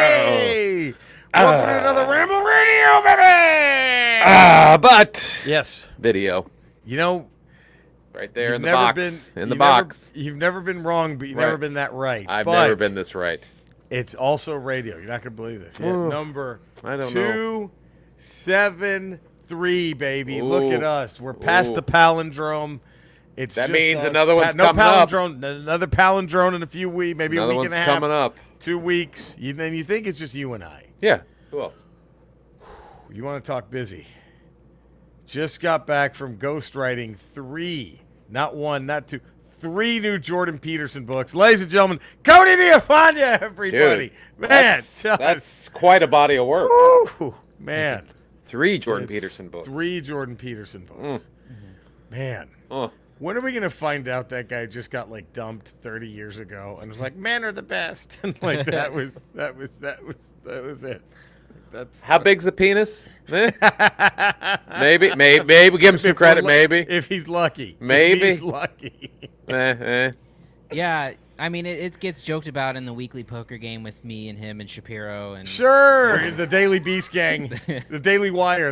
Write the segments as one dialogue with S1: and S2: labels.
S1: Hey! Welcome to another Ramble Radio, baby!
S2: But
S1: Yes.
S2: video.
S1: You know,
S2: Right there
S1: you've
S2: in the
S1: never
S2: box.
S1: been-
S2: In the
S1: you've never-
S2: box.
S1: You've never been wrong, but you've
S2: Right.
S1: never been that right.
S2: I've
S1: But
S2: never been this right.
S1: It's also radio. You're not going to believe this. Yeah,
S2: Ooh.
S1: number
S2: I don't know.
S1: 273, baby. Look at
S2: Ooh.
S1: us. We're past
S2: Ooh.
S1: the palindrome. It's
S2: That
S1: just
S2: means
S1: us.
S2: another one's
S1: no
S2: coming up.
S1: palindrome, Another palindrome in a few weeks, maybe
S2: Another
S1: a week
S2: one's
S1: and a half.
S2: coming up.
S1: 2 weeks. Then you think it's just you and I.
S2: Yeah. Who else?
S1: You want to talk busy? Just got back from ghostwriting 3, not 1, not 2, 3 new Jordan Peterson books. Ladies and gentlemen, Cody Viafania, everybody.
S2: Dude,
S1: Man,
S2: that's quite a body of work.
S1: Woo, man.
S2: 3 Jordan
S1: It's
S2: Peterson books.
S1: 3 Jordan Peterson books. Man.
S2: Oh.
S1: When are we going to find out that guy just got like dumped 30 years ago and was like, men are the best? And like that was it. That's
S2: How big's the penis? Eh? maybe we give him some credit. Maybe
S1: if he's lucky.
S2: Maybe.
S1: If he's lucky.
S3: Yeah, I mean, it gets joked about in the weekly poker game with me and him and Shapiro and
S1: Sure, the Daily Beast gang, the Daily Wire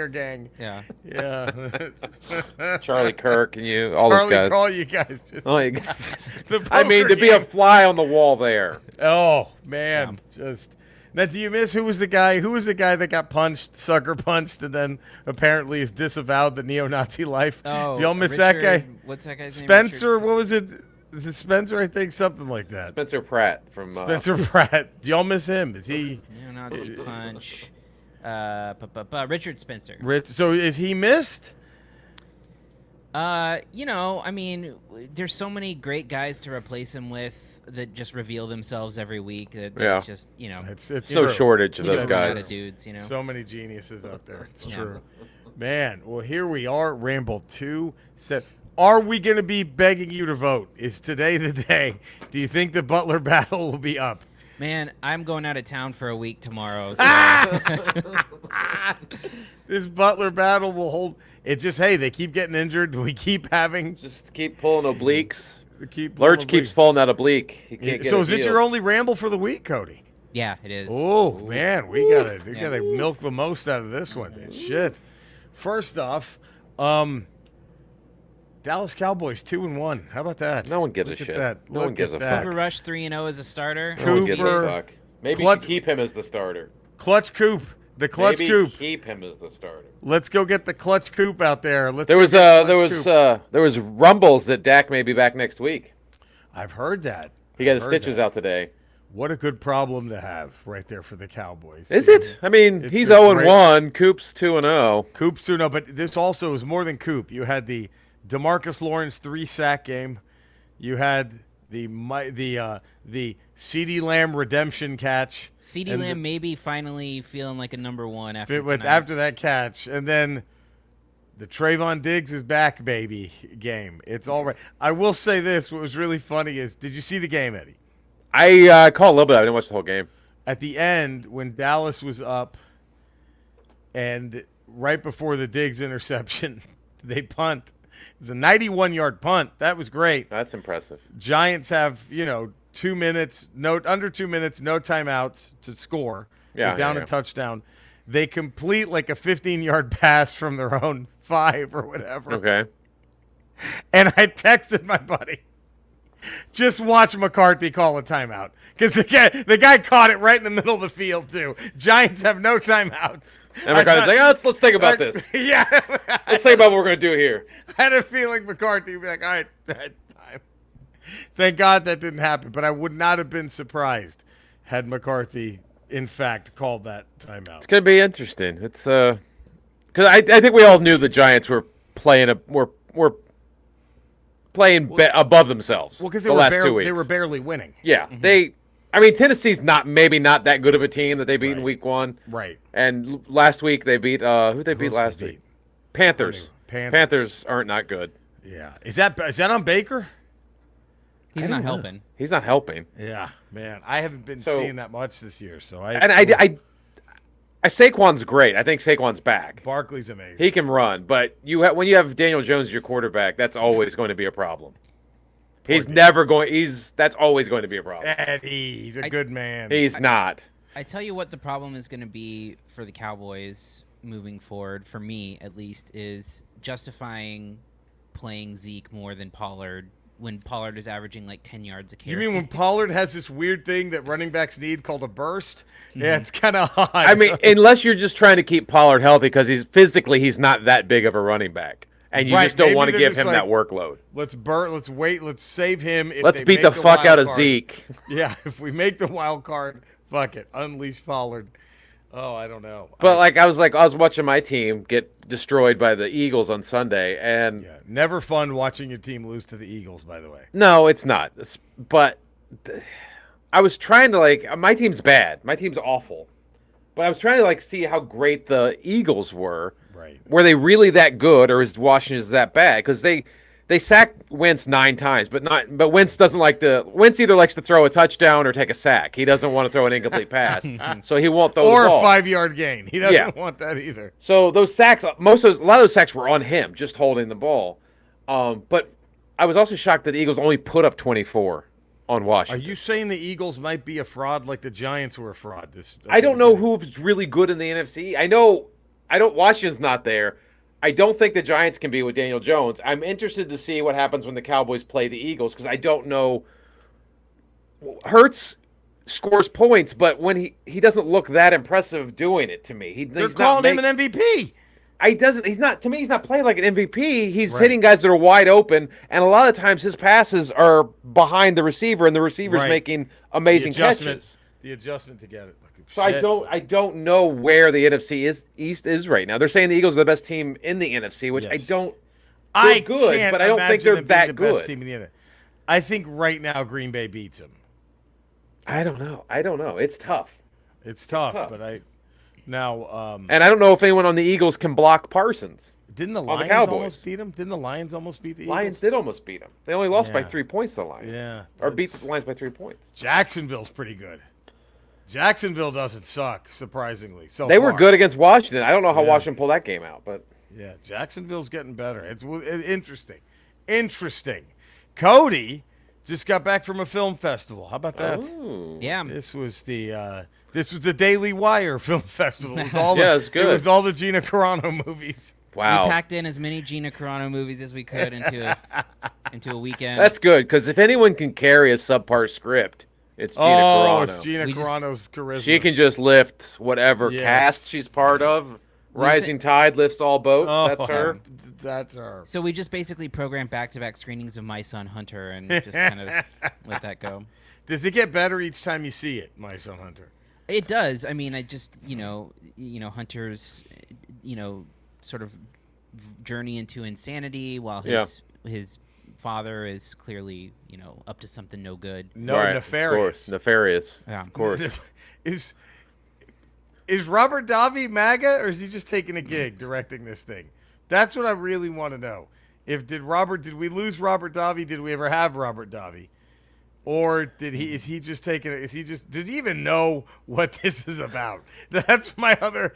S1: gang.
S3: yeah.
S1: Yeah.
S2: Charlie Kirk and you, all
S1: Charlie,
S2: those guys.
S1: call you guys just.
S2: Oh, you guys.
S1: The
S2: I mean,
S1: poker
S2: to be a
S1: game.
S2: fly on the wall there.
S1: Oh man, just. Now, do you miss who was the guy? Who was the guy that got sucker punched, and then apparently is disavowed the neo-Nazi life?
S3: Oh,
S1: do y'all miss that guy?
S3: Richard- What's that guy's name?
S1: Spencer,
S3: Richard-
S1: what was it? Is it Spencer? I think something like that.
S2: Spencer Pratt from
S1: Spencer Pratt. Do y'all miss him? Is he
S3: Neo-Nazi punch. Richard Spencer.
S1: rich? So is he missed?
S3: I mean, there's so many great guys to replace him with that just reveal themselves every week. That
S2: Yeah.
S3: It's just,
S1: It's
S2: no
S1: true.
S2: shortage of
S1: Yeah,
S2: those
S3: a lot of
S2: guys.
S3: dudes,
S1: So many geniuses out there. It's
S3: Yeah.
S1: true. Man, well, here we are, Ramble 2. Are we going to be begging you to vote? Is today the day? Do you think the Butler battle will be up?
S3: Man, I'm going out of town for a week tomorrow. So.
S1: This Butler battle will hold. It just, hey, they keep getting injured. We keep having.
S2: Just keep pulling obliques.
S1: Keeps
S2: Lurch keeps pulling that oblique. He can't get
S1: So
S2: a
S1: is this
S2: deal.
S1: your only Ramble for the week, Cody?
S3: Yeah, it is.
S1: Oh, man, we gotta
S3: Yeah.
S1: milk the most out of this one. Shit. First off, Dallas Cowboys 2-1. How about that?
S2: No one gives
S1: Look
S2: a
S1: at
S2: shit.
S1: that.
S2: No one
S1: Look
S2: gives
S1: at
S2: a
S1: that.
S3: Cooper Rush 3-0 as a starter.
S2: No one gives a
S1: Cooper,
S2: fuck. Maybe you
S1: Clutch-
S2: should keep him as the starter.
S1: Clutch Coop. The Clutch
S2: Maybe
S1: Coop.
S2: keep him as the starter.
S1: Let's go get the Clutch Coop out there.
S2: There was rumbles that Dak may be back next week.
S1: I've heard that.
S2: He got
S1: I've
S2: his
S1: heard
S2: stitches
S1: that.
S2: out today.
S1: What a good problem to have right there for the Cowboys.
S2: Is it? I mean,
S1: It's
S2: he's
S1: a
S2: 0-1. Coop's 2-0.
S1: Coop's too, no, but this also is more than Coop. You had the DeMarcus Lawrence 3-sack game. You had the CeeDee Lamb redemption catch.
S3: CeeDee
S1: And
S3: Lamb maybe finally feeling like a number one after
S1: After
S3: tonight.
S1: after that catch, and then the Trayvon Diggs is back, baby game. It's all right. I will say this: what was really funny is, did you see the game, Eddie?
S2: I caught a little bit. I didn't watch the whole game.
S1: At the end, when Dallas was up, and right before the Diggs interception, they punt. It was a 91-yard punt. That was great.
S2: That's impressive.
S1: Giants have, 2 minutes, under 2 minutes, no timeouts to score.
S2: Yeah,
S1: They're down
S2: yeah.
S1: a touchdown. They complete like a 15-yard pass from their own 5 or whatever.
S2: Okay.
S1: And I texted my buddy, just watch McCarthy call a timeout. Because the guy caught it right in the middle of the field, too. Giants have no timeouts.
S2: And McCarthy's like, let's think about this.
S1: Yeah.
S2: Let's think about what we're going to do here.
S1: I had a feeling McCarthy would be like, all right, that time. Thank God that didn't happen, but I would not have been surprised had McCarthy, in fact, called that timeout.
S2: It's going to be interesting. It's because I think we all knew the Giants were playing above themselves.
S1: Well, because
S2: the last 2 weeks.
S1: they were barely winning.
S2: Yeah, Tennessee's maybe not that good of a team that they beat in week 1.
S1: Right.
S2: And last week they beat who they beat
S1: Who's
S2: last
S1: they
S2: week?
S1: beat?
S2: Panthers.
S1: Panthers.
S2: Panthers aren't not good.
S1: Yeah. Is that on Baker?
S3: He's not helping.
S2: He's not helping.
S1: Yeah, man. I haven't been
S2: So-
S1: seeing that much this year, so I
S2: Saquon's great. I think Saquon's back.
S1: Barkley's amazing.
S2: He can run, but when you have Daniel Jones as your quarterback, that's always going to be a problem. He's
S1: Poor
S2: never going. That's always going to be a problem.
S1: Eddie, he's a good man.
S2: He's not.
S3: I tell you what the problem is going to be for the Cowboys moving forward, for me at least, is justifying playing Zeke more than Pollard when Pollard is averaging like 10 yards a carry.
S1: You mean when Pollard has this weird thing that running backs need called a burst? Yeah, it's kind of odd.
S2: I mean, unless you're just trying to keep Pollard healthy because he's not that big of a running back. And you just don't want to give him that workload.
S1: Let's wait. Let's save him.
S2: Let's beat the fuck out of Zeke.
S1: Yeah, if we make the wild card, fuck it. Unleash Pollard. Oh, I don't know.
S2: But I was watching my team get destroyed by the Eagles on Sunday, and
S1: never fun watching your team lose to the Eagles. By the way,
S2: no, it's not. But I was trying to my team's bad. My team's awful. But I was trying to see how great the Eagles were.
S1: Right.
S2: Were they really that good, or is Washington that bad? Because they sacked Wentz 9 times, but Wentz doesn't Wentz either likes to throw a touchdown or take a sack. He doesn't want to throw an incomplete pass, so he won't throw
S1: or
S2: the ball.
S1: a 5-yard gain. He doesn't want that either.
S2: So those sacks, a lot of those sacks were on him, just holding the ball. But I was also shocked that the Eagles only put up 24 on Washington.
S1: Are you saying the Eagles might be a fraud like the Giants were a fraud?
S2: I don't know who's really good in the NFC. I don't. Washington's not there. I don't think the Giants can be with Daniel Jones. I'm interested to see what happens when the Cowboys play the Eagles because I don't know. Hurts scores points, but when he doesn't look that impressive doing it to me.
S1: They're calling him an MVP.
S2: He's not playing like an MVP. He's hitting guys that are wide open, and a lot of times his passes are behind the receiver, and the receiver's making amazing catches.
S1: The adjustment to get it.
S2: So I don't know where the NFC East is right now. They're saying the Eagles are the best team in the NFC, which I don't. They're good, but I don't think they're that good.
S1: Best team in the NFC. I think right now Green Bay beats them.
S2: I don't know. It's tough.
S1: It's tough. But now.
S2: And I don't know if anyone on the Eagles can block Parsons.
S1: Didn't the Lions almost beat them? Didn't the Lions almost beat the Eagles?
S2: Lions did almost beat them. They only lost by 3 points. The Lions.
S1: Yeah.
S2: Or beat the Lions by 3 points.
S1: Jacksonville's pretty good. Jacksonville doesn't suck, surprisingly.
S2: They were good against Washington. I don't know how Washington pulled that game out, but
S1: Jacksonville's getting better. It's interesting. Interesting. Cody just got back from a film festival. How about that?
S2: Ooh.
S3: Yeah.
S1: This was the Daily Wire Film Festival. It was all
S2: it's good.
S1: It was all the Gina Carano movies.
S2: Wow.
S3: We packed in as many Gina Carano movies as we could into a weekend.
S2: That's good because if anyone can carry a subpar script, it's Gina Carano.
S1: It's Gina Carano's charisma.
S2: She can just lift whatever cast she's part of. Rising Tide lifts all boats. That's her.
S1: That's her.
S3: So we just basically programmed back-to-back screenings of My Son Hunter and just kind of let that go.
S1: Does it get better each time you see it, My Son Hunter?
S3: It does. I mean, I just Hunter's sort of journey into insanity while his father is clearly up to something no good.
S1: Nefarious.
S2: Nefarious.
S3: Yeah.
S2: Of course.
S1: Is Robert Dobby MAGA, or is he just taking a gig directing this thing? That's what I really want to know. Did we lose Robert Dobby? Did we ever have Robert Dobby? Or does he even know what this is about? That's my other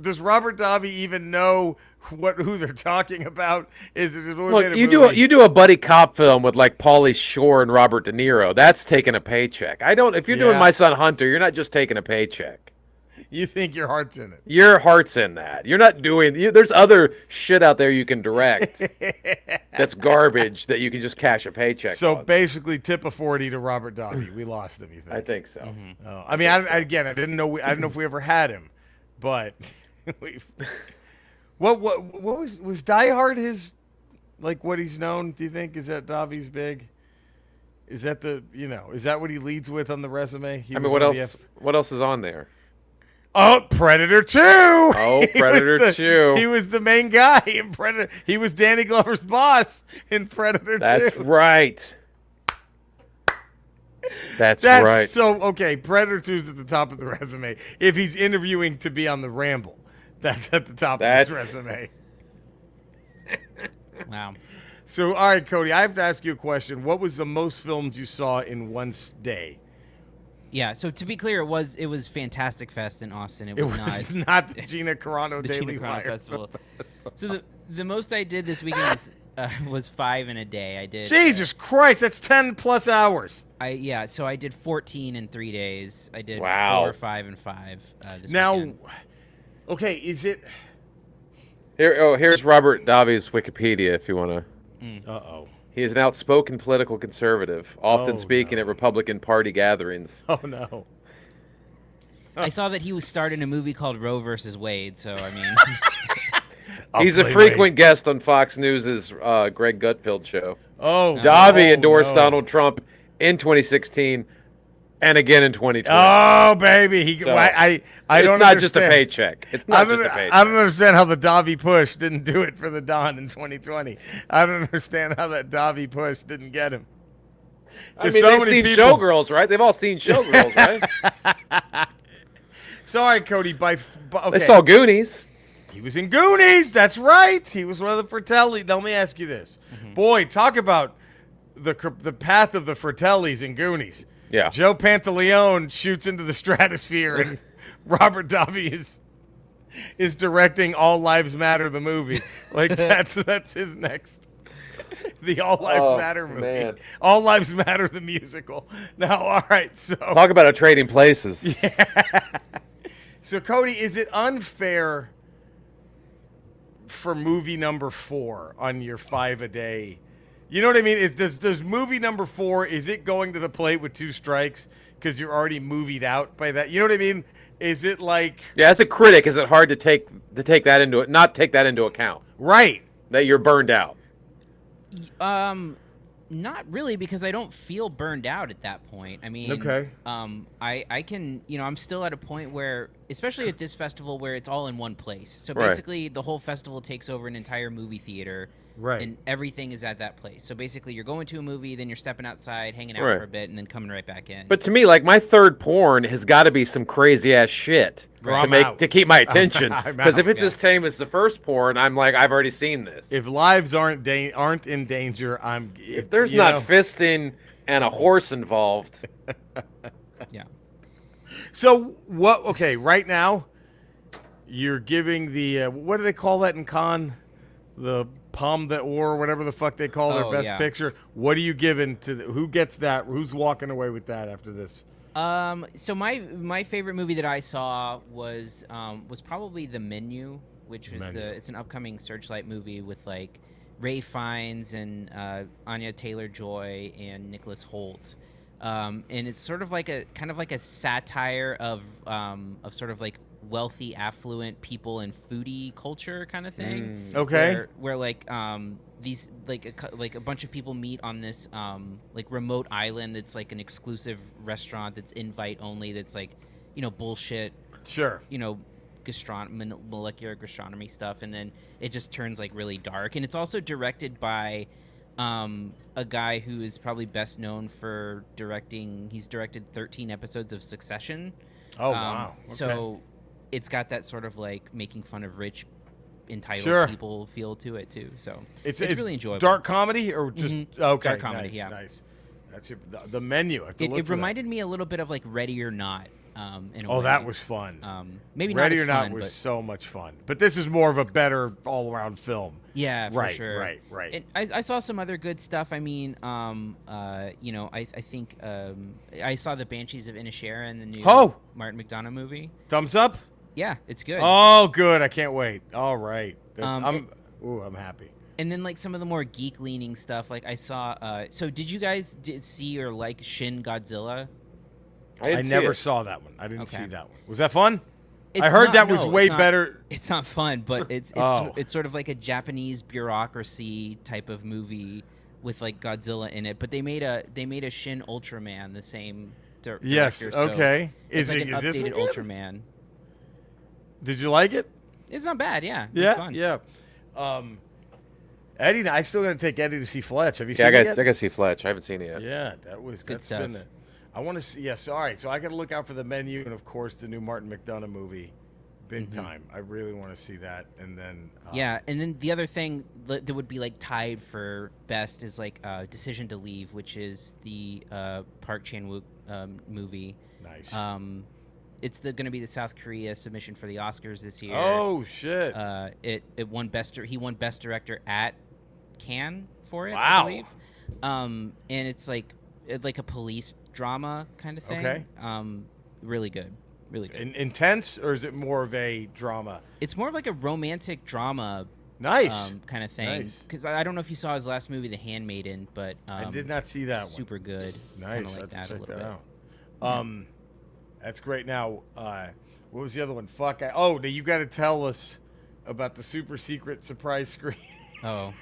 S1: does Robert Dobby even know who they're talking about?
S2: Look, you do a buddy cop film with Pauly Shore and Robert De Niro. That's taking a paycheck. If you're doing My Son Hunter, you're not just taking a paycheck.
S1: You think your heart's in it.
S2: Your heart's in that. You're not doing there's other shit out there you can direct that's garbage that you can just cash a paycheck
S1: So
S2: on.
S1: basically tip a 40 to Robert Dobby. We lost him, you think?
S2: I think so.
S3: Mm-hmm.
S1: Oh, I mean, I didn't know if we ever had him, but what was Die Hard his what he's known? Do you think is that Dobby's big? Is that is that what he leads with on the resume?
S2: What else? What else is on there?
S1: Oh, Predator 2!
S2: Oh, Predator 2.
S1: He was the main guy in Predator. He was Danny Glover's boss in Predator 2.
S2: That's right. That's right.
S1: So, okay, Predator 2 is at the top of the resume. If he's interviewing to be on the Ramble, that's at the top of his resume.
S3: Wow.
S1: So, all right, Cody, I have to ask you a question. What was the most films you saw in one day?
S3: Yeah, so to be clear, it was Fantastic Fest in Austin. It was
S1: not the Gina Carano
S3: the
S1: Daily
S3: Gina Carano
S1: Wire
S3: Festival. So the most I did this weekend is was 5 in a day. I did.
S1: Jesus Christ, that's 10 plus hours.
S3: So I did 14 in 3 days. I did
S2: Wow.
S3: 4, 5, and 5 this
S1: Now,
S3: weekend.
S1: okay, is it?
S2: Here's Robert Dobby's Wikipedia if you want to.
S1: Uh-oh.
S2: He is an outspoken political conservative, often speaking at Republican Party gatherings.
S1: Oh, no.
S3: I saw that he was starring in a movie called Roe versus Wade, so I mean...
S2: He's a frequent guest on Fox News' Greg Gutfeld show.
S1: Oh,
S2: Dobby endorsed
S1: no.
S2: Donald Trump in 2016 and again in 2020.
S1: Oh, baby.
S2: So,
S1: I
S2: it's
S1: don't
S2: not just a
S1: understand.
S2: paycheck. It's not just a paycheck.
S1: I don't understand how the Dobby push didn't do it for the Don in 2020. I don't understand how that Dobby push didn't get him.
S2: I mean,
S1: So
S2: they've
S1: many
S2: seen
S1: people-
S2: Showgirls, right? They've all seen Showgirls, right?
S1: Sorry, Cody. Okay.
S2: They saw Goonies.
S1: He was in Goonies. That's right. He was one of the Fratelli. Now, let me ask you this. Boy, talk about the path of the Fratellis in Goonies.
S2: Yeah.
S1: Joe Pantaleone shoots into the stratosphere, and Robert Dobby is directing All Lives Matter, the movie. Like, that's his next. The All Lives Matter movie.
S2: Man.
S1: All Lives Matter, the musical. Now, all right, so.
S2: Talk about a trading places.
S1: So, Cody, is it unfair for movie number 4 on your 5 a day? You know what I mean? Does movie number 4, is it going to the plate with 2 strikes because you're already movied out by that? You know what I mean? Is it like
S2: Yeah, as a critic, is it hard to take that into account?
S1: right?
S2: That you're burned out.
S3: Not really, because I don't feel burned out at that point. I mean,
S1: Okay.
S3: I can, I'm still at a point where, especially at this festival, where it's all in one place. So
S2: Right.
S3: basically, the whole festival takes over an entire movie theater,
S1: Right.
S3: and everything is at that place. So basically, you're going to a movie, then you're stepping outside, hanging out
S2: Right.
S3: for a bit, and then coming right back in.
S2: But to me, like, my third porn has got to be some crazy ass shit
S1: Right. I'm out.
S2: to keep my attention.
S1: I'm
S2: Because if
S1: out.
S2: it's as tame as the first porn, I'm like, I've already seen this.
S1: If lives aren't in danger,
S2: If there's not fisting and a horse involved,
S3: yeah.
S1: So what? Okay, right now, you're giving the what do they call that in con? The Palme d'Or, whatever the fuck they call their
S3: Oh,
S1: best
S3: yeah.
S1: picture. What are you giving to who gets that? Who's walking away with that after this?
S3: So my favorite movie that I saw was probably The Menu, which was
S1: Menu.
S3: it's an upcoming Searchlight movie with like Ray Fiennes and Anya Taylor-Joy and Nicholas Hoult, and it's sort of like a satire of sort of like wealthy, affluent people and foodie culture kind of thing.
S1: Okay.
S3: Where like these like a bunch of people meet on this like remote island that's like an exclusive restaurant that's invite only, that's like bullshit,
S1: Sure.
S3: molecular gastronomy stuff, and then it just turns like really dark. And it's also directed by a guy who is probably best known for he's directed 13 episodes of Succession.
S1: Oh wow. Okay.
S3: So it's got that sort of like making fun of rich entitled
S1: Sure.
S3: people feel to it too. So
S1: it's
S3: really enjoyable.
S1: Dark comedy or just okay?
S3: Dark comedy,
S1: nice,
S3: yeah.
S1: Nice. That's the menu. I have to look
S3: It
S1: for that.
S3: reminded me a little bit of like Ready or Not. In a
S1: Oh,
S3: way.
S1: that was fun.
S3: Maybe
S1: Ready
S3: not
S1: or
S3: as
S1: Not
S3: fun,
S1: was
S3: but
S1: so much fun. But this is more of a better all-around film.
S3: yeah, for
S1: Right,
S3: sure.
S1: right.
S3: And I saw some other good stuff. I mean, I think I saw the Banshees of Inisherin, the new
S1: Oh!
S3: Martin McDonagh movie.
S1: Thumbs up.
S3: Yeah, it's good.
S1: Oh, good. I can't wait. All right.
S3: Um,
S1: I'm happy.
S3: And then like some of the more geek leaning stuff, like I saw. So did you guys see or like Shin Godzilla?
S1: I
S2: didn't see
S1: never
S2: it.
S1: saw that one. I didn't
S3: Okay.
S1: see that one. Was that fun? I
S3: It's
S1: heard
S3: not-
S1: that was
S3: no,
S1: way
S3: it's not-
S1: better.
S3: It's not fun, but it's
S1: Oh.
S3: it's sort of like a Japanese bureaucracy type of movie with like Godzilla in it. But they made a Shin Ultraman, the same
S1: Yes.
S3: director. So
S1: Okay.
S3: it's like an
S1: is this
S3: updated
S1: one good?
S3: Ultraman.
S1: Did you like it?
S3: It's not bad, yeah. It's
S1: Yeah.
S3: fun.
S1: Yeah. Eddie, I still gotta take Eddie to see Fletch. Have you
S2: yeah,
S1: seen it yet?
S2: I got to see Fletch. I haven't seen it yet.
S1: Yeah,
S3: good
S1: that's
S3: stuff.
S1: been. I want to see. Yes, all right. So I got to look out for the menu and of course the new Martin McDonagh movie, big time. I really want to see that. And then
S3: Yeah, and then the other thing that would be like tied for best is like Decision to Leave, which is the Park Chan-wook movie.
S1: nice.
S3: It's going to be the South Korea submission for the Oscars this year.
S1: Oh shit!
S3: It won best. He won best director at Cannes for it.
S1: Wow.
S3: I believe. And it's like a police drama kind of thing.
S1: Okay.
S3: Really good. Really good.
S1: Intense, or is it more of a drama?
S3: It's more of like a romantic drama.
S1: Nice.
S3: Kind of thing.
S1: Nice.
S3: Because I don't know if you saw his last movie, The Handmaiden, but
S1: I did not see that one.
S3: super good.
S1: Nice.
S3: Kinda like
S1: I have to
S3: that a
S1: check
S3: little
S1: that
S3: bit.
S1: out. That's great. Now, what was the other one? Fuck. Now you got to tell us about the super secret surprise screen.
S3: Oh.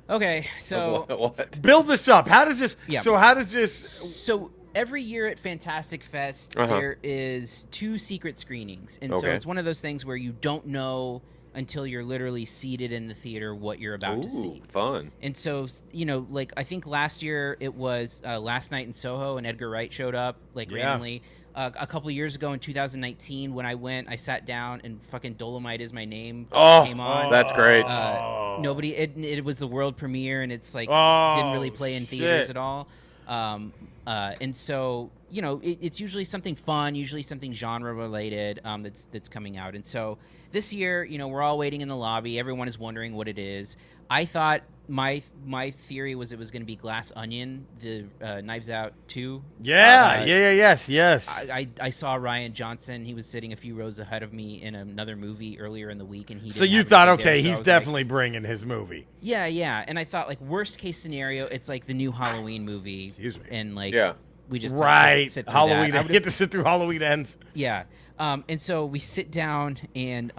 S3: Okay, so
S2: What?
S1: Build this up. How does this?
S3: Yeah.
S1: So how does this?
S3: So every year at Fantastic Fest, there is 2 secret screenings, and so
S2: Okay.
S3: it's one of those things where you don't know until you're literally seated in the theater what you're about to
S2: Ooh,
S3: see.
S2: fun.
S3: And so, like I think last year it was Last Night in Soho, and Edgar Wright showed up randomly. A couple of years ago in 2019, when I went, I sat down and fucking Dolomite Is My Name came on.
S2: That's great.
S3: Nobody. It was the world premiere, and it's like
S1: Oh,
S3: didn't really play in theaters
S1: shit.
S3: at all. And so it's usually something fun, usually something genre related that's coming out. And so this year, we're all waiting in the lobby. Everyone is wondering what it is. I thought my theory was it was going to be Glass Onion, the Knives Out 2.
S1: Yes.
S3: I saw Ryan Johnson. He was sitting a few rows ahead of me in another movie earlier in the week, and he.
S1: So
S3: didn't
S1: you
S3: have
S1: thought,
S3: anything there,
S1: okay,
S3: so I
S1: he's
S3: was
S1: definitely bringing his movie.
S3: Yeah. And I thought, like, worst case scenario, it's like the new Halloween movie.
S1: Excuse me.
S3: And like,
S2: Yeah.
S3: we just
S1: Right.
S3: sit through
S1: Halloween.
S3: that.
S1: I get to sit through Halloween Ends.
S3: Yeah. And so we sit down, and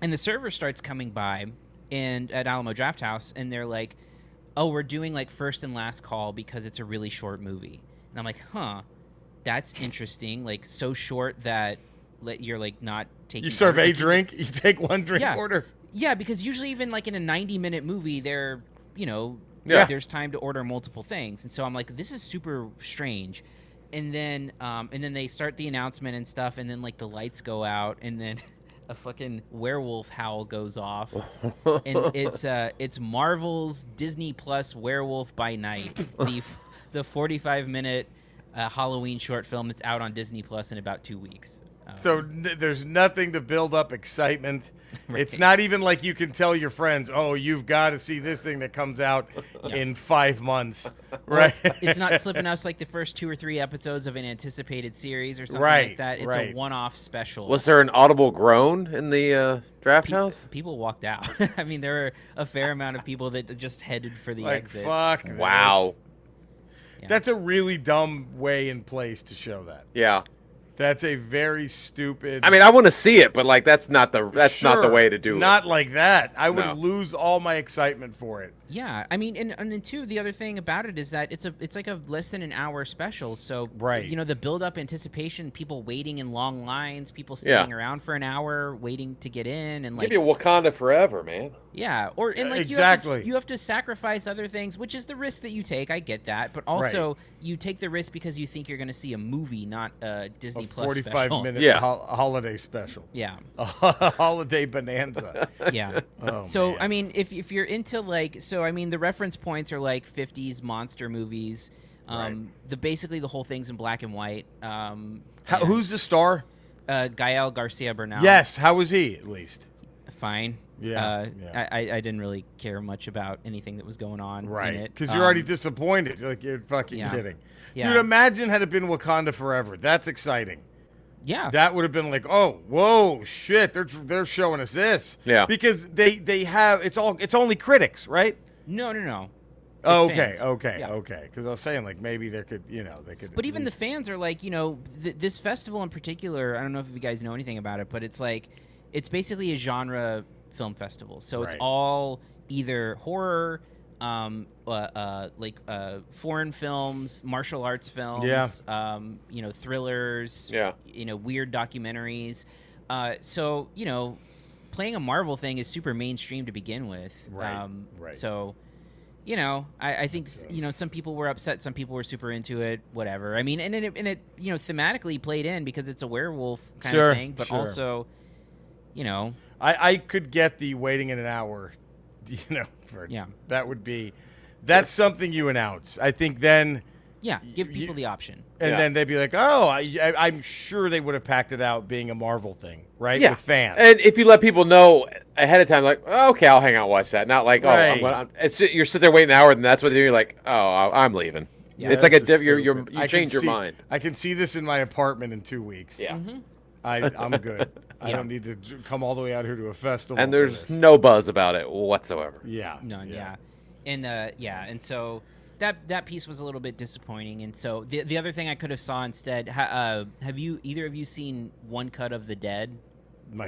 S3: the server starts coming by, and at Alamo Draft House, and they're like, "Oh, we're doing like first and last call because it's a really short movie." And I'm like, "Huh, that's interesting. Like so short that you're like not taking."
S1: You serve
S3: orders."
S1: a drink. You take one drink
S3: Yeah.
S1: order.
S3: Yeah, because usually even like in a 90-minute movie,
S2: Yeah.
S3: there's time to order multiple things, and so I'm like, this is super strange. And then they start the announcement and stuff, and then like the lights go out, and then a fucking werewolf howl goes off, and it's Marvel's Disney Plus Werewolf by Night, the 45-minute Halloween short film that's out on Disney Plus in about 2 weeks.
S1: So there's nothing to build up excitement. It's not even like you can tell your friends, "Oh, you've got to see this thing that comes out in 5 months." Right?
S3: It's not slipping us like the first 2 or 3 episodes of an anticipated series or something
S1: Right,
S3: like that. It's
S1: right.
S3: a one-off special.
S2: Was there an audible groan in the draft house?
S3: People walked out. I mean, there were a fair amount of people that just headed for the
S1: Like,
S3: exits.
S1: fuck this.
S2: Wow.
S3: Yeah.
S1: That's a really dumb way in place to show that.
S2: Yeah.
S1: That's a very stupid.
S2: I mean, I want to see it, but like that's not the not the
S1: Sure,
S2: way to do it.
S1: Not like that. I would
S2: No.
S1: lose all my excitement for it.
S3: Yeah, I mean, and then too, the other thing about it is that it's like a less than an hour special. So
S1: Right.
S3: the build up anticipation, people waiting in long lines, people standing
S2: Yeah.
S3: around for an hour waiting to get in, and like
S2: Give you Wakanda forever, man.
S3: yeah, or and like
S1: Exactly.
S3: you have to sacrifice other things, which is the risk that you take. I get that, but also
S1: Right.
S3: you take the risk because you think you're going to see a movie, not a Disney
S1: A
S3: Plus
S1: 45-minute
S2: Yeah.
S1: holiday special.
S3: Yeah,
S1: A holiday bonanza.
S3: yeah.
S1: Oh,
S3: So
S1: man.
S3: I mean, if you're into like, so I mean, the reference points are like 50s monster movies.
S1: Right.
S3: Basically the whole thing's in black and white.
S1: Who's the star?
S3: Gael Garcia Bernal?
S1: Yes. How was he, at least?
S3: Fine.
S1: Yeah, yeah.
S3: I didn't really care much about anything that was going on in
S1: Right.
S3: it.
S1: Because you're already disappointed. You're like, you're fucking
S3: yeah.
S1: kidding.
S3: Yeah.
S1: Dude, imagine had it been Wakanda Forever. That's exciting.
S3: Yeah.
S1: That would have been like, oh, whoa, shit! They're showing us this.
S2: Yeah.
S1: Because they have it's only critics, right?
S3: No.
S1: Oh,
S3: It's
S1: okay,
S3: fans.
S1: okay,
S3: Yeah.
S1: okay. Because I was saying like maybe there could they could.
S3: But
S1: at
S3: even the
S1: least-
S3: fans are like, this festival in particular, I don't know if you guys know anything about it, but it's like, it's basically a genre film festival. So it's
S1: Right.
S3: all either horror, foreign films, martial arts films, thrillers,
S2: Yeah.
S3: weird documentaries. So, playing a Marvel thing is super mainstream to begin with.
S1: Right, right.
S3: So, I think some people were upset, some people were super into it, whatever. I mean, and it thematically played in because it's a werewolf kind
S1: Sure,
S3: of thing, but
S1: sure.
S3: also,
S1: I could get the waiting in an hour, for
S3: Yeah.
S1: that's something you announce. I think then
S3: Yeah, give people the option.
S1: And
S2: Yeah.
S1: then they'd be like, "Oh, I'm sure they would have packed it out being a Marvel thing, right?
S2: Yeah.
S1: With fans."
S2: And if you let people know ahead of time, like, oh, okay, I'll hang out and watch that. Not like,
S1: Right.
S2: you're sitting there waiting an hour, and that's what you're like, oh, I'm leaving.
S3: Yeah.
S2: It's like a
S1: This is
S2: you
S1: stupid. I can
S2: change your
S1: see-
S2: mind.
S1: I can see this in my apartment in 2 weeks.
S2: Yeah.
S1: I'm good. I
S3: Yeah.
S1: don't need to come all the way out here to a festival.
S2: And
S1: for
S2: there's
S1: this.
S2: no buzz about it whatsoever.
S1: Yeah.
S3: None, yeah. And so that piece was a little bit disappointing. And so the other thing I could have saw instead, have you either of you seen One Cut of the Dead?
S1: One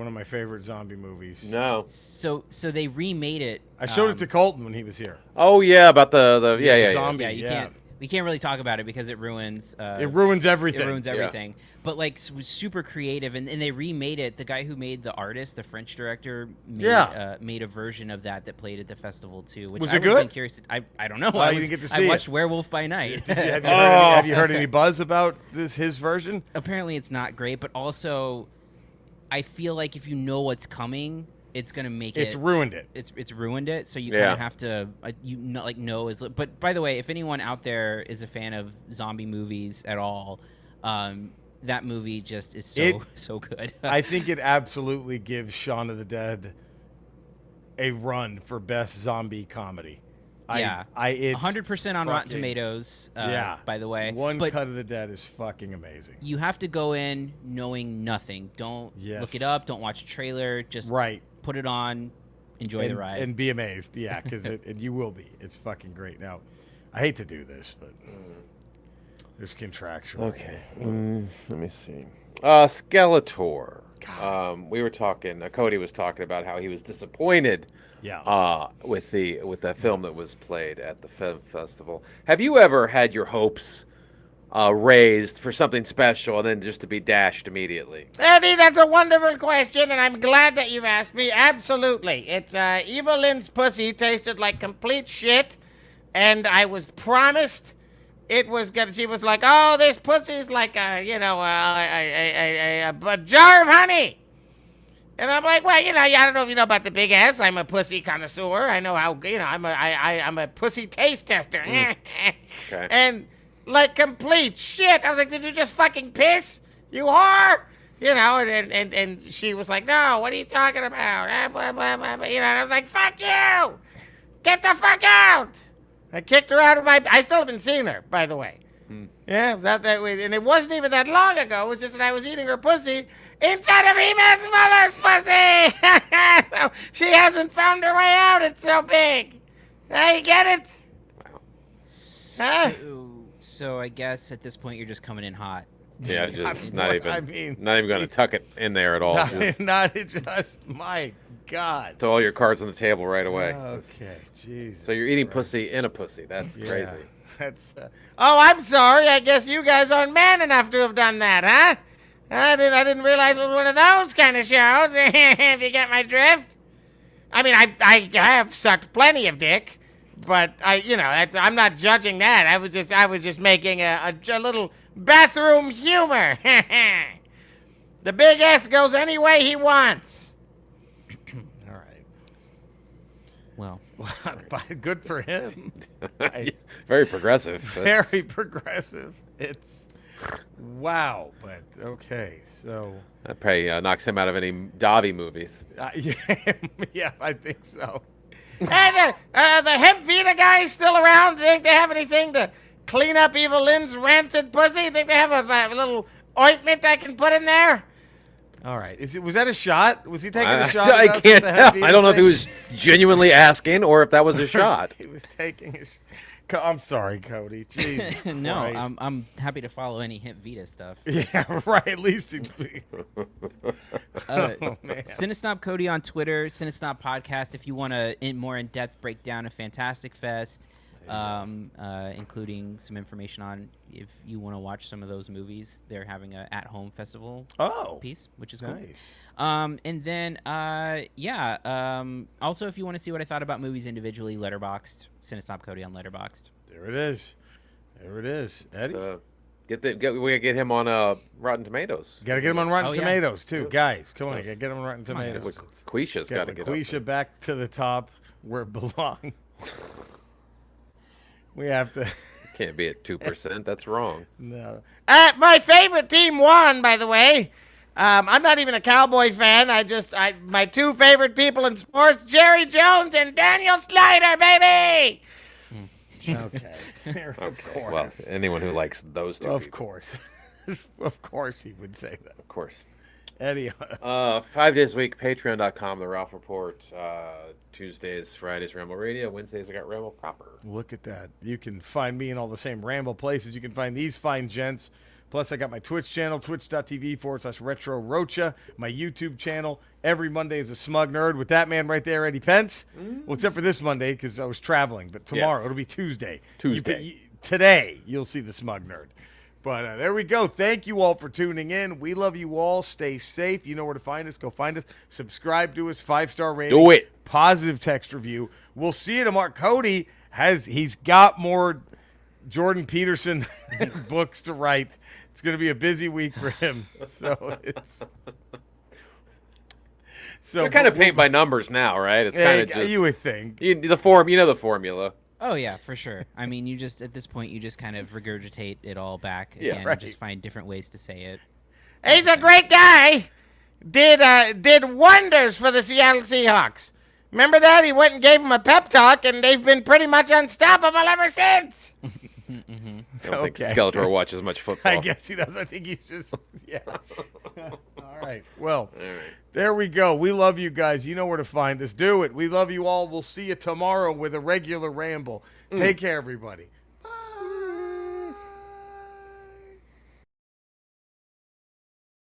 S1: of my favorite zombie movies.
S2: No.
S3: So they remade it.
S1: I showed it to Colton when he was here.
S2: Oh yeah, about the yeah.
S1: zombie.
S3: Yeah, we can't really talk about it because it ruins.
S1: It ruins everything.
S3: It ruins everything. But like, it was super creative, and they remade it. The guy who made The Artist, the French director, made a version of that played at the festival too. Which
S1: Was
S3: I
S1: it
S3: would have
S1: good?
S3: been curious. I don't know.
S1: Oh, you didn't get to see
S3: I
S1: it.
S3: watched Werewolf by Night.
S1: Have you heard any buzz about his version?
S3: Apparently, it's not great, but also, I feel like if you know what's coming, it's gonna make
S1: It's ruined it.
S3: It's ruined it. So you kind of have to know is. But by the way, if anyone out there is a fan of zombie movies at all, that movie just is so good.
S1: I think it absolutely gives Shaun of the Dead a run for best zombie comedy.
S3: Yeah,
S1: it's
S3: 100% on Rotten
S1: fucking-
S3: Tomatoes.
S1: Yeah.
S3: By the way,
S1: One
S3: but
S1: Cut of the Dead is fucking amazing.
S3: you have to go in knowing nothing. Don't look it up. Don't watch a trailer. Just put it on, enjoy the ride,
S1: and be amazed. Yeah, because you will be. It's fucking great. Now, I hate to do this, but there's contractual.
S2: Okay. Let me see. Skeletor. We were talking. Cody was talking about how he was disappointed.
S1: Yeah.
S2: With the film that was played at the film festival. Have you ever had your hopes raised for something special and then just to be dashed immediately?
S4: Eddie, that's a wonderful question, and I'm glad that you've asked me. Absolutely. It's Eva Lynn's pussy tasted like complete shit, and I was promised it was good. She was like, "Oh, this pussy's like a jar of honey." And I'm like, well, I don't know if you know about the big ass. I'm a pussy connoisseur. I know how, I'm a pussy taste tester.
S2: Okay.
S4: And like complete shit. I was like, did you just fucking piss, you whore? And she was like, no, what are you talking about? And I was like, fuck you! Get the fuck out! I kicked her out of I still haven't seen her, by the way. Yeah, that way. And it wasn't even that long ago. It was just that I was eating her pussy inside of He-Man's mother's pussy! So she hasn't found her way out. It's so big. You get it?
S3: So I guess at this point you're just coming in hot.
S2: Yeah, just
S1: not
S2: even going to tuck it in there at all.
S1: Not just my God.
S2: Throw all your cards on the table right away.
S1: Okay, Jesus.
S2: So you're eating
S1: Christ.
S2: pussy in a pussy. That's crazy.
S1: That's
S4: Oh, I'm sorry. I guess you guys aren't man enough to have done that, huh? I didn't realize it was one of those kind of shows. If you get my drift. I mean, I have sucked plenty of dick, but I'm not judging that. I was just making a little bathroom humor. The big S goes any way he wants.
S1: all right.
S3: Well,
S1: Good for him.
S2: Very progressive.
S1: Very progressive. It's wow, but okay. So
S2: That probably knocks him out of any Dobby movies.
S1: yeah, I think so.
S4: Hey, the hemp Vita guy still around? Do you think they have anything to clean up Eva Lynn's rancid pussy? You think they have a little ointment I can put in there?
S1: All right. Was that a shot? Was he taking a shot?
S2: I
S1: at us
S2: can't
S1: at the Hep
S2: tell. I don't know if he
S1: thing?
S2: was genuinely asking or if that was a shot.
S1: He was taking his. I'm sorry, Cody. Jesus
S3: no,
S1: Christ.
S3: I'm happy to follow any Hemp Vita stuff.
S1: Yeah, right. At least. Oh, man.
S3: Cinesnob Cody on Twitter, Cinesnob Podcast. If you want a more in-depth breakdown of Fantastic Fest, including some information on if you want to watch some of those movies, they're having a at-home festival piece, which is cool.
S1: Nice.
S3: And then, also, if you want to see what I thought about movies individually, Letterboxd, Cinesnob Cody on Letterboxd.
S1: There it is. Eddie.
S2: So, we gotta get him on Rotten Tomatoes.
S1: Got to get him on Rotten
S3: Oh, yeah.
S1: Tomatoes, too. Guys, come on. Got to get him on Rotten
S3: Come on, guys.
S1: Tomatoes.
S2: Quisha's got to get up
S1: Quisha back to the top where it belongs. We have to.
S2: Can't be at 2%. That's wrong.
S1: No.
S4: My favorite team won, by the way. I'm not even a Cowboy fan. My two favorite people in sports, Jerry Jones and Daniel Snyder, baby.
S1: Okay. Of
S2: Okay. Well,
S1: course.
S2: anyone who likes those two
S1: Of
S2: people.
S1: course. Of course he would say that.
S2: Of course.
S1: Anyway.
S2: 5 days a week, patreon.com, The Ralph Report. Tuesdays, Fridays, Ramble Radio. Wednesdays, I got Ramble Proper.
S1: Look at that. You can find me in all the same Ramble places. You can find these fine gents. Plus, I got my Twitch channel, twitch.tv/Retro Rocha. My YouTube channel. Every Monday is a Smug Nerd with that man right there, Eddie Pence. Well, except for this Monday because I was traveling. But tomorrow,
S2: Yes.
S1: it'll be Tuesday.
S2: Tuesday.
S1: Today, you'll see the Smug Nerd. But there we go. Thank you all for tuning in. We love you all. Stay safe. You know where to find us. Go find us. Subscribe to us. 5-star rating.
S2: Do it.
S1: Positive text review. We'll see you tomorrow. Cody he's got more Jordan Peterson books to write. It's going to be a busy week for him. So it's
S2: They're kind of paint by numbers now, right? It's kind of just
S1: you would think.
S2: the formula.
S3: Oh yeah, for sure. I mean, you just at this point you just kind of regurgitate it all back
S2: Yeah,
S3: again
S1: right.
S3: and just find different ways to say it.
S4: He's a great guy. Did wonders for the Seattle Seahawks. Remember that? He went and gave them a pep talk, and they've been pretty much unstoppable ever since.
S2: I don't think
S1: Okay.
S2: Skeletor watches much football.
S1: I guess he does. I think he's just, yeah. All right. Well, there we go. We love you guys. You know where to find us. Do it. We love you all. We'll see you tomorrow with a regular ramble. Take care, everybody.